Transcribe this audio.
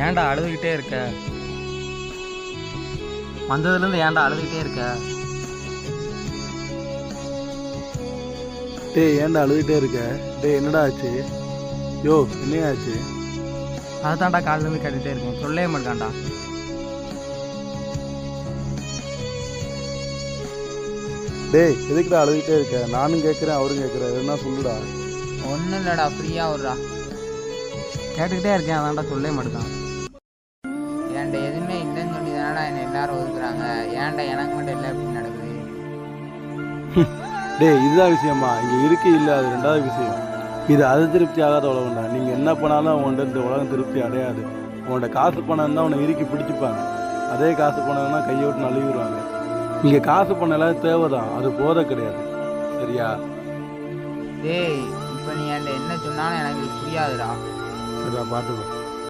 ஏன்டா அழுதுகிட்டே இருக்க? வந்ததுலேருந்து ஏன்டா அழுதுகிட்டே இருக்க? டேய் ஏன்டா அழுதுகிட்டே இருக்க? டேய் என்னடா ஆச்சு? யோ என்னையா ஆச்சு? அதுதான்டா காலிலேருந்து கேட்டுகிட்டே இருக்கேன், சொல்லவே மாட்டான்டா. டேய் எதுக்குடா அழுதுகிட்டே இருக்க? நானும் கேட்குறேன் அவரும் கேட்குறேன், என்ன சொல்லுடா. ஒன்றும் இல்லைடா, ஃப்ரீயாக விட்றா. கேட்டுக்கிட்டே இருக்கேன், அதான்டா சொல்லவே மாட்டான். ஏன்டா எதுவுமே இல்லைன்னு சொல்லி தானடா என்னை எல்லாரும் ஒதுக்குறாங்க. ஏன்டா எனக்கு மட்டும் எல்லாம் எப்படி நடக்குது? டேய் இதுதான் விஷயமா? இங்கே இருக்கு இல்லை, அது ரெண்டாவது விஷயம். இது அது திருப்தி ஆகாத உலகம்டா. நீங்கள் என்ன பண்ணாலும் அவன்கிட்ட இந்த உலகம் திருப்தி அடையாது. உன்கிட்ட காசு பணம் தான் அவனை இறுக்கி பிடிச்சிப்பாங்க. அதே காசு பணம்னா கையை விட்டு நழுவிடுவாங்க. இங்கே காசு பணம் எல்லாம் தேவைதான், அது போத கிடையாது. சரியா? டேய் இப்போ நீ என்கிட்ட என்ன சொன்னாலும் எனக்கு புரியாதுடா. சரிடா பார்த்துக்கோ.